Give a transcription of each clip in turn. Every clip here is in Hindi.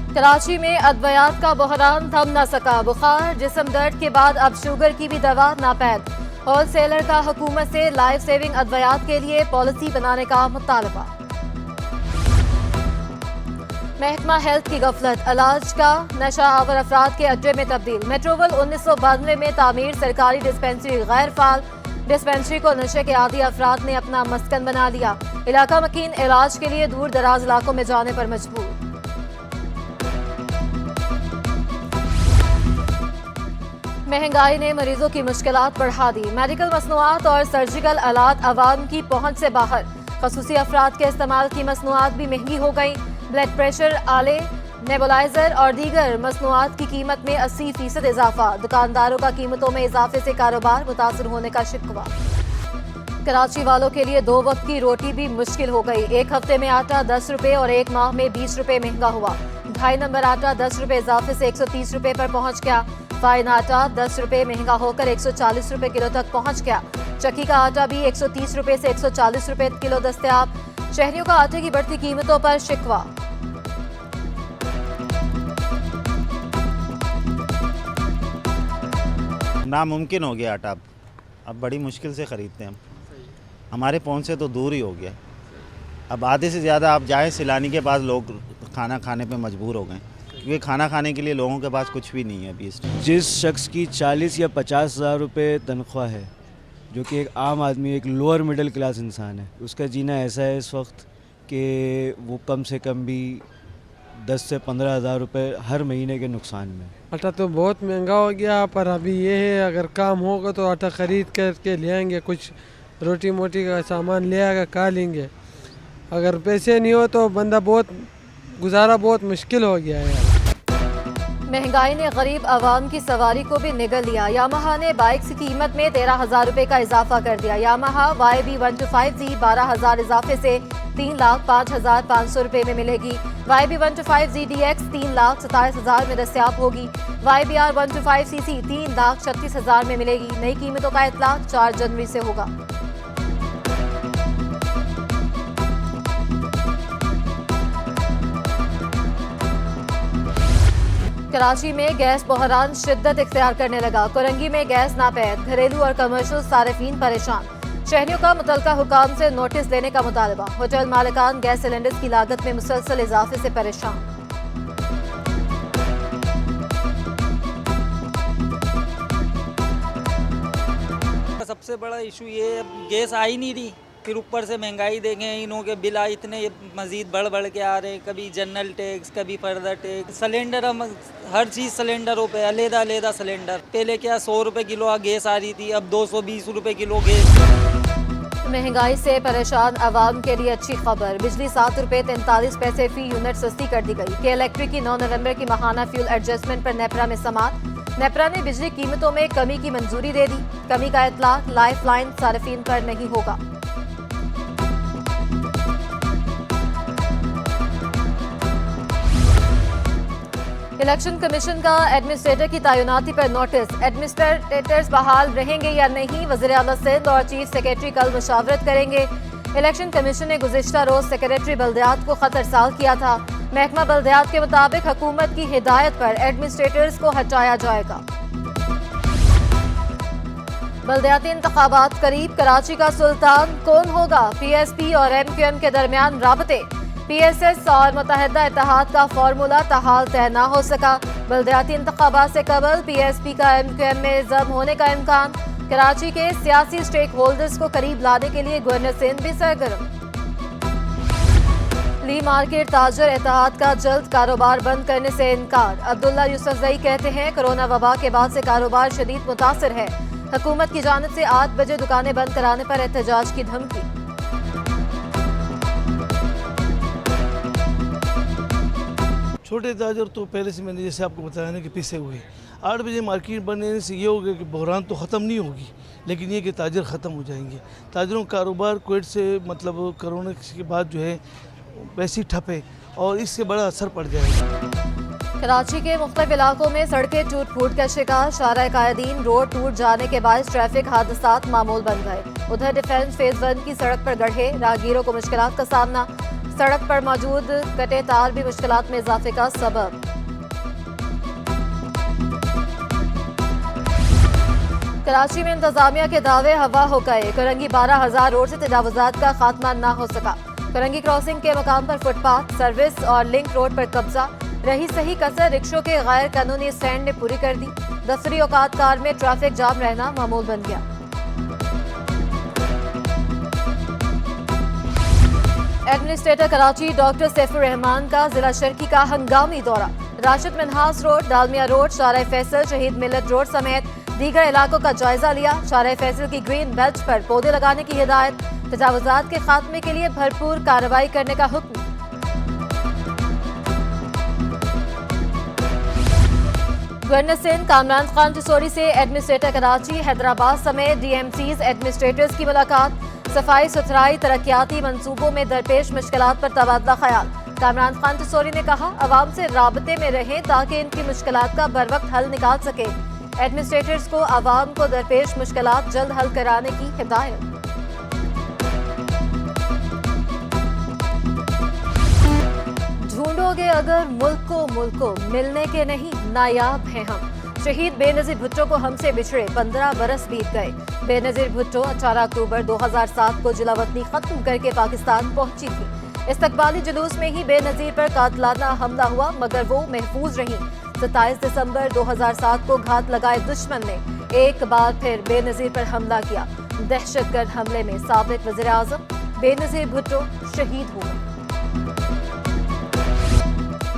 कराची में अद्वियात का बहरान थम न सका। बुखार, जिस्म दर्द के बाद अब शुगर की भी दवा नापैद। होलसेलर का हुकूमत से लाइफ सेविंग अद्वियात के लिए पॉलिसी बनाने का मुतालबा। महकमा हेल्थ की गफलत, इलाज का नशा आवर अफराद के अड्डे में तब्दील। मेट्रोवल 1992 में तामीर सरकारी डिस्पेंसरी गैर फाल। डिस्पेंसरी को नशे के आदी अफराद ने अपना मस्कन बना लिया। इलाका मकीन इलाज के लिए दूर दराज इलाकों में जाने पर मजबूर। महंगाई ने मरीजों की मुश्किलात बढ़ा दी। मेडिकल मसनूआत और सर्जिकल आलात आवाम की पहुंच से बाहर। खसूसी अफराद के इस्तेमाल की मसनूआत भी महंगी हो गई। ब्लड प्रेशर आले, नेबुलाइजर और दीगर मसनूआत की कीमत में 80% इजाफा। दुकानदारों का कीमतों में इजाफे से कारोबार मुतासर होने का शिकवा। कराची वालों के लिए 2 वक्त की रोटी भी मुश्किल हो गई। एक हफ्ते में आटा 10 रुपए और एक माह में 20 रुपए महंगा हुआ। 2.5 नंबर आटा 10 रुपए इजाफे से 130 रुपए पर पहुंच गया। फाइन आटा 10 रुपए महंगा होकर 140 रुपए किलो तक पहुंच गया। चक्की का आटा भी 130 रुपए से 140 रुपए किलो दस्तयाब। शहरियों का आटे की बढ़ती कीमतों पर शिकवा। नामुमकिन हो गया आटा, अब बड़ी मुश्किल से ख़रीदते हैं हम। हमारे पहुंच से तो दूर ही हो गया। अब आधे से ज़्यादा आप जाएं सिलानी के पास, लोग खाना खाने पे मजबूर हो गए क्योंकि खाना खाने के लिए लोगों के पास कुछ भी नहीं है अभी इस टाइम। जिस शख्स की 40 या 50 हज़ार रुपये तनख्वाह है, जो कि एक आम आदमी, एक लोअर मिडिल क्लास इंसान है, उसका जीना ऐसा है इस वक्त कि वो कम से कम भी 10 से 15 हज़ार रुपये हर महीने के नुकसान में। आटा तो बहुत महंगा हो गया, पर अभी ये है अगर काम होगा तो आटा ख़रीद करके ले आएंगे, कुछ रोटी मोटी का सामान ले आकर खा लेंगे। अगर पैसे नहीं हो तो बंदा गुजारा बहुत मुश्किल हो गया है। महंगाई ने गरीब आवाम की सवारी को भी निगल लिया। यामाहा ने बाइक्स की कीमत में 13,000 रुपए का इजाफा कर दिया। यामाहा YB125Z 12,000 इजाफे से 3,05,500 रुपए में मिलेगी। YB125Z DX 3,27,000 में दस्तयाब होगी। YBR 125cc 3,36,000 में मिलेगी। नई कीमतों का इतलाक 4 जनवरी से होगा। कराची में गैस बहरान शिद्दत इख्तियार करने लगा। कोरंगी में गैस नापैद, घरेलू और कमर्शियल सारिफीन परेशान। शहरियों का मुतल्लिका हुकाम से नोटिस देने का मुतालबा। होटल मालिकान गैस सिलेंडर्स की लागत में मुसलसल इजाफे से परेशान। सबसे बड़ा इशू ये गैस आ ही नहीं रही, फिर ऊपर से महंगाई देखें, इन्हों के बिल इतने मजीद बढ़ के आ रहे हैं। कभी जनरल टैक्स, कभी फर्दर टैक्स। सिलेंडर हम हर चीज़ सिलेंडरों पे अलग सिलेंडर। पहले क्या 100 रुपए किलो गैस आ रही थी, अब 220 रुपए किलो गैस। महंगाई से परेशान आवाम के लिए अच्छी खबर। बिजली 7 रुपए 43 पैसे फी यूनिट सस्ती कर दी गई। के इलेक्ट्रिक की 9 नवंबर की माहाना फ्यूल एडजस्टमेंट पर नेपरा में समाअत। नेपरा ने बिजली कीमतों में कमी की मंजूरी दे दी। कमी का इतलाक लाइफ लाइन सारिफीन पर नहीं होगा। इलेक्शन कमीशन का एडमिनिस्ट्रेटर की तैनाती पर नोटिस। एडमिनिस्ट्रेटर्स बहाल रहेंगे या नहीं, वज़ीर आला सिंध और चीफ सेक्रेटरी कल मुशावरत करेंगे। इलेक्शन कमीशन ने गुज़िश्ता रोज सेक्रेटरी बल्दियात को खत अरसाल किया था। महकमा बल्दियात के मुताबिक हुकूमत की हिदायत पर एडमिनिस्ट्रेटर्स को हटाया जाएगा। बल्दियाती इंतखाबात करीब, कराची का सुल्तान कौन होगा? PSP और MQM के दरमियान राबते। PSS और मुत्तहिदा इत्तेहाद का फार्मूला ताहाल तय न हो सका। बल्दियाती इंतखाबात से कबल PSP का MQM में जम होने का इम्कान। कराची के सियासी स्टेक होल्डर्स को करीब लाने के लिए गवर्नर सिंध भी सरगर्म। ली मार्केट ताजर इत्तेहाद का जल्द कारोबार बंद करने से इनकार। अब्दुल्ला यूसुफजई कहते हैं कोरोना वबा के बाद से कारोबार शदीद मुतासर है। हुकूमत की जानिब से 8 बजे दुकानें बंद कराने पर एहतजाज की धमकी। छोटे ताजर तो पहले से मैंने जैसे आपको बताया ना कि पिसे हुए। 8 बजे मार्केट बनने से ये होगा कि बहरान तो ख़त्म नहीं होगी, लेकिन ये कि ताजर ख़त्म हो जाएंगे। ताजरों का कारोबार कुवैत से मतलब कोरोना के बाद जो है वैसे ही ठप है और इससे बड़ा असर पड़ जाएगा। कराची के मुख्तलिफ इलाकों में सड़कें टूट फूट का शिकार। शारा कायदीन रोड टूट जाने के बाद ट्रैफिक हादसात मामूल बन गए। उधर डिफेंस फेज 1 की सड़क पर गड्ढे, राहगीरों को मुश्किलात का सामना। सड़क पर मौजूद कटे तार भी मुश्किलात में इजाफे का सबब। कराची में इंतजामिया के दावे हवा हो गए। करंगी 12,000 रोड से तजावुजात का खात्मा न हो सका। करंगी क्रॉसिंग के मकाम पर फुटपाथ, सर्विस और लिंक रोड पर कब्जा। रही सही कसर रिक्शों के गैर कानूनी स्टैंड ने पूरी कर दी। दफ्तरी औकात कार में ट्रैफिक जाम रहना मामूल बन गया। एडमिनिस्ट्रेटर कराची डॉक्टर सैफुर रहमान का जिला शर्की का हंगामी दौरा। राशिद मिन्हास रोड, डालमिया रोड, शाहराह फैसल, शहीद मिल्लत रोड समेत दीगर इलाकों का जायजा लिया। शाहराह फैसल की ग्रीन बेल्ट पर पौधे लगाने की हिदायत। तजावुजात के खात्मे के लिए भरपूर कार्रवाई करने का हुक्म। गवर्नर सिंध कामरान खान जसोरी से एडमिनिस्ट्रेटर कराची, हैदराबाद समेत डीएमसीज एडमिनिस्ट्रेटर्स की मुलाकात। सफाई सुथराई तरक्याती मंसूबों में दरपेश मुश्किलात पर तबादला ख्याल। कामरान खान जसोरी ने कहा, अवाम से राबते में रहें ताकि इनकी मुश्किलात का बर वक्त हल निकाल सके। एडमिनिस्ट्रेटर्स को अवाम को दरपेश मुश्किलात जल्द हल कराने की हिदायत। ढूंढोगे अगर मुल्क को मिलने के नहीं, नायाब हैं हम। शहीद बेनजीर भुट्टो को हमसे बिछड़े 15 बरस बीत गए। बेनजीर भुट्टो 18 अक्टूबर 2007 को जिलावतनी खत्म करके पाकिस्तान पहुंची थी। इस्तकबाली जुलूस में ही बेनजीर पर कातलाना हमला हुआ, मगर वो महफूज रही। 27 दिसंबर 2007 को घात लगाए दुश्मन ने एक बार फिर बेनजीर पर हमला किया। दहशतगर्द हमले में साबिक वज़ीर आज़म बेनजीर भुट्टो शहीद हुए।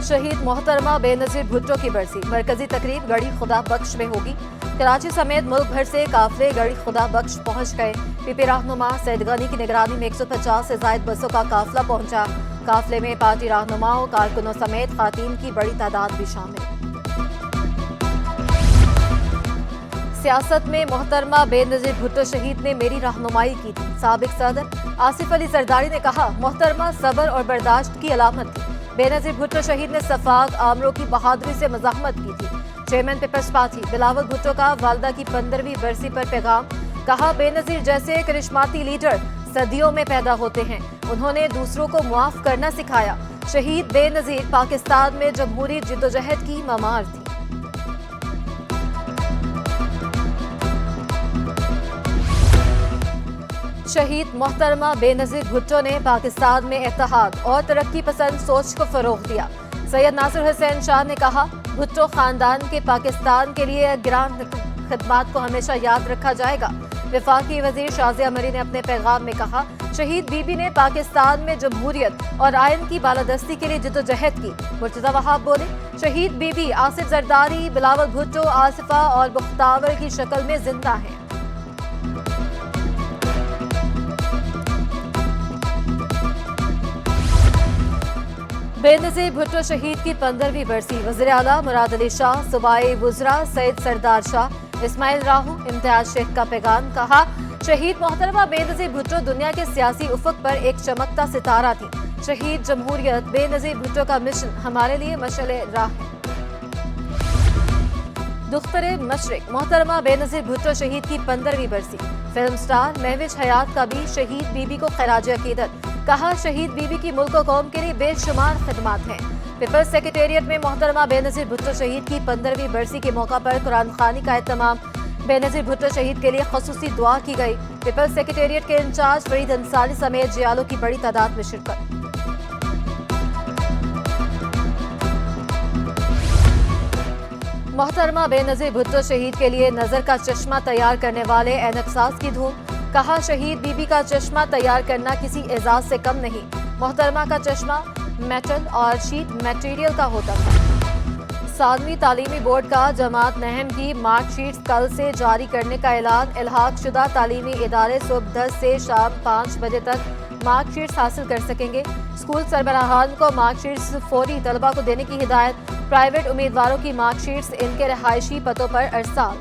शहीद मोहतरमा बेनजीर भुट्टो की बरसी। मरकजी तकरीब गढ़ी खुदा बख्श में होगी। कराची समेत मुल्क भर से काफिले गढ़ी खुदा बख्श पहुंच गए। पीपी रहनुमा सैयद गनी की निगरानी में 150 से जायद बसों का काफिला पहुंचा। काफिले में पार्टी रहनुमाओं, कारकुनों समेत खातीन की बड़ी तादाद भी शामिल। सियासत में मोहतरमा बेनजीर भुट्टो शहीद ने मेरी रहनुमाई की थी। साबिक सदर आसिफ अली जरदारी ने कहा, मोहतरमा सब्र और बर्दाश्त की अलामत थी। बेनजीर भुट्टो शहीद ने सफाक आमरों की बहादुरी से मज़ाहमत की थी। चेयरमैन पीपल्स पार्टी बिलावल भुट्टो का वालदा की 15वीं बरसी पर पैगाम। कहा, बेनजीर जैसे करिश्माती लीडर सदियों में पैदा होते हैं। उन्होंने दूसरों को मुआफ करना सिखाया। शहीद बेनजीर पाकिस्तान में जमहूरी जिद्दोजहद की ममार थी। शहीद मोहतरमा बेनजीर भुट्टो ने पाकिस्तान में इत्तेहाद और तरक्की पसंद सोच को फरोग दिया। सैयद नासिर हुसैन शाह ने कहा, भुट्टो खानदान के पाकिस्तान के लिए ग्रांड खिदमात को हमेशा याद रखा जाएगा। वफाकी वजीर शाजिया मरी ने अपने पैगाम में कहा, शहीद बीबी ने पाकिस्तान में जमहूरियत और आयन की बालादस्ती के लिए जिद्दोजहद की। मुर्तजा वहाब बोले, शहीद बीबी आसिफ जरदारी, बिलावल भुट्टो, आसिफा और मुख्तावर की शक्ल में जिंदा हैं। बेनजीर भुट्टो शहीद की 15वीं बरसी। वज़ीर आला मुराद अली शाह, सूबाई वुज़रा सैयद सरदार शाह, इस्माइल राहू, इम्तियाज शेख का पैगाम। कहा, शहीद मोहतरमा बेनजीर भुट्टो दुनिया के सियासी उफक पर एक चमकता सितारा थी। शहीद जमहूरियत बेनजीर भुट्टो का मिशन हमारे लिए मशअले राह है। दुख्तरे मशरिक मोहतरमा बेनजीर भुट्टो शहीद की 15वीं बरसी। फिल्म स्टार महविश हयात का भी शहीद बीबी को खराज अकीदत। कहा, शहीद बीबी की मुल्क और कौम के लिए बेशुमार खिदमात हैं। पीपल्स सेक्रेटेरिएट में मोहतरमा बेनजीर भुट्टो शहीद की 15वीं बरसी के मौका पर कुरान खानी का एहतमाम। बेनजीर भुट्टो शहीद के लिए खसूसी दुआ की गई। पीपल्स सेक्रेटेरिएट के इंचार्ज फरीद अंसारी समेत जियालों की बड़ी तादाद में शिरकत। मोहतरमा बेनजीर भुट्टो शहीद के लिए नजर का चश्मा तैयार करने वाले एनक्सास की धूम। कहा, शहीद बीबी का चश्मा तैयार करना किसी एजाज से कम नहीं। मोहतरमा का चश्मा मेटल और शीट मटेरियल का होता था। 7वीं तालीमी बोर्ड का जमात नहम की मार्कशीट्स कल से जारी करने का ऐलान। इल्हाक शुदा तालीमी इदारे सुबह 10 से शाम 5 बजे तक मार्कशीट्स हासिल कर सकेंगे। स्कूल सरबराहान को मार्कशीट्स फौरी तलबा को देने की हिदायत। प्राइवेट उम्मीदवारों की मार्कशीट्स इनके रहायशी पतों पर अरसाल।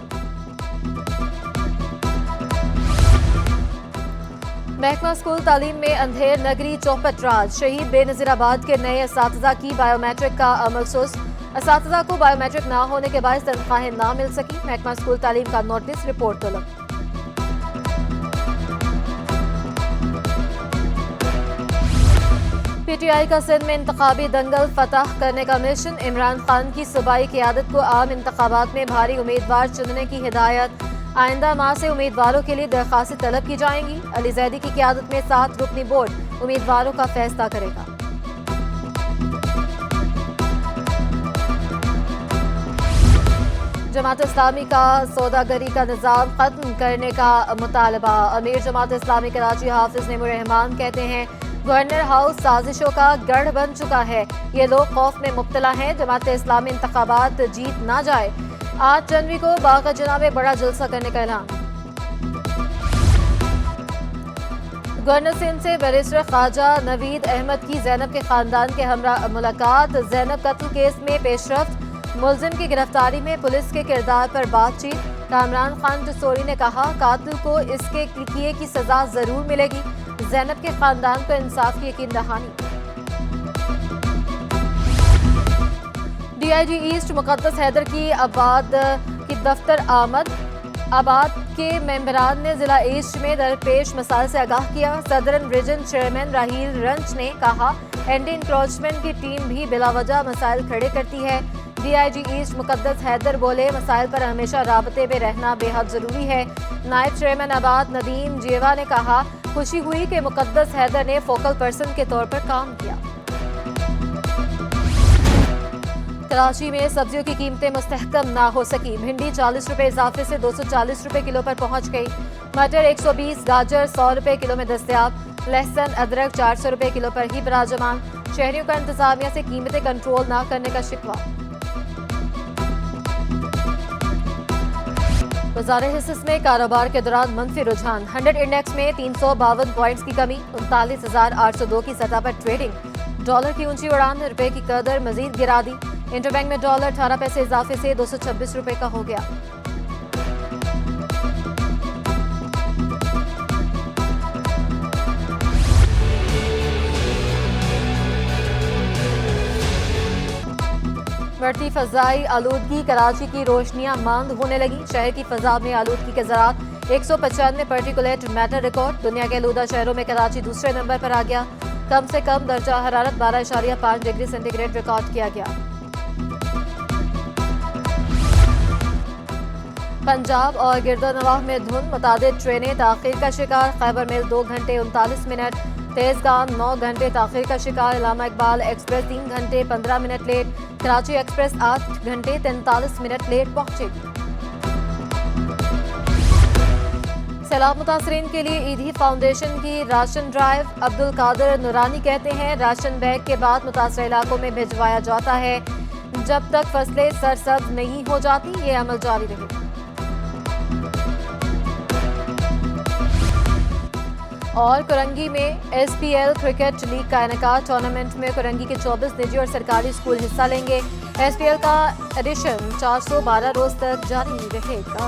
महकमा स्कूल तालीम में अंधेर नगरी चौपट राज। शहीद बेनजीराबाद के नए असातिज़ा की बायोमेट्रिक का अमल सुस्त। असातिज़ा को बायोमेट्रिक ना होने के बायस तनख्वाहें ना मिल सकी। महकमा स्कूल तालीम का नोटिस, रिपोर्ट तलब। पीटीआई का सिंध में इंतखाबी दंगल फतह करने का मिशन। इमरान खान की सूबाई क़यादत को आम इंतखाबात में भारी उम्मीदवार चुनने की हिदायत। आइंदा माह से उम्मीदवारों के लिए दरखास्तें तलब की जाएंगी। अली जैदी की क़यादत में 7 रुकनी बोर्ड उम्मीदवारों का फैसला करेगा। जमात इस्लामी का सौदागरी का निज़ाम खत्म करने का मुतालबा। अमीर जमात इस्लामी कराची हाफिज नईमुर रहमान कहते हैं गवर्नर हाउस साजिशों का गढ़ बन चुका है। ये लोग खौफ में मुब्तला हैं जमात इस्लामी इंतखाबात जीत ना जाए। 8 जनवरी को बागा जना में बड़ा जलसा करने का ऐलान। गवर्नर सिंध से बैरिस्टर ख्वाजा नवीद अहमद की जैनब के खानदान के हमरा मुलाकात। जैनब कत्ल केस में पेशरफ्त, मुलजिम की गिरफ्तारी में पुलिस के किरदार पर बातचीत। कामरान खान टसोरी ने कहा कातिल को इसके किए की सजा जरूर मिलेगी। जैनब के खानदान को इंसाफ की यकीन दहानी। डीआईजी ईस्ट मुकद्दस हैदर की आबाद की दफ्तर आमद। आबाद के मेंबरान ने जिला ईस्ट में दरपेश मसाइल से आगाह किया। सदरन रीजन चेयरमैन राहील रंच ने कहा एंटी इंक्रोचमेंट की टीम भी बिलावजह मसाइल खड़े करती है। डीआईजी ईस्ट मुकद्दस हैदर बोले मसाइल पर हमेशा राबते में रहना बेहद जरूरी है। नायब चेयरमैन आबाद नदीम जेवा ने कहा खुशी हुई कि मुकद्दस हैदर ने फोकल पर्सन के तौर पर काम किया। कराची में सब्जियों की कीमतें मुस्तहकम ना हो सकी। भिंडी 40 रुपए इजाफे से 240 रुपए किलो पर पहुंच गई। मटर 120, गाजर 100 रुपए किलो में दस्तयाब। लहसुन अदरक 400 रुपए किलो पर ही बराजमान। शहरियों का इंतजामिया से कीमतें कंट्रोल ना करने का शिकवा। बाजार हिस्स में कारोबार के दौरान मंफी रुझान। 100 इंडेक्स में 352 पॉइंट्स की कमी, 39,802 की सतह पर ट्रेडिंग। डॉलर की ऊंची उड़ान, रुपए की कदर मजीद गिरा दी। इंटरबैंक में डॉलर 18 पैसे इजाफे से 226 रुपए का हो गया। बढ़ती फजाई आलूदगी, कराची की रोशनियां मांद होने लगी। शहर की फजा में आलूदगी के ज़रात 195 पार्टिकुलेट मैटर रिकॉर्ड। दुनिया के आलूदा शहरों में कराची दूसरे नंबर पर आ गया। कम से कम दर्जा हरारत 12.5 डिग्री सेंटीग्रेड रिकॉर्ड किया गया। पंजाब और गिरदोनवाह में धुंध, मुतादिद ट्रेनें ताखीर का शिकार। खैबर मेल 2 घंटे 39 मिनट, तेजगाम 9 घंटे ताखीर का शिकार। इलामा इकबाल एक्सप्रेस 3 घंटे 15 मिनट लेट। कराची एक्सप्रेस 8 घंटे 43 मिनट लेट पहुंचेगी। सैलाब मुतासरीन के लिए ईदी फाउंडेशन की राशन ड्राइव। अब्दुल कादिर नूरानी कहते हैं राशन बैग के बाद मुतासर इलाकों में भिजवाया जाता है। जब तक फसलें सरसब्ज नहीं हो जाती ये अमल जारी रहेगा। और कुरंगी में एसपीएल क्रिकेट लीग का इनेकाद। टूर्नामेंट में कुरंगी के 24 निजी और सरकारी स्कूल हिस्सा लेंगे। एसपीएल का एडिशन 412 रोज तक जारी रहेगा।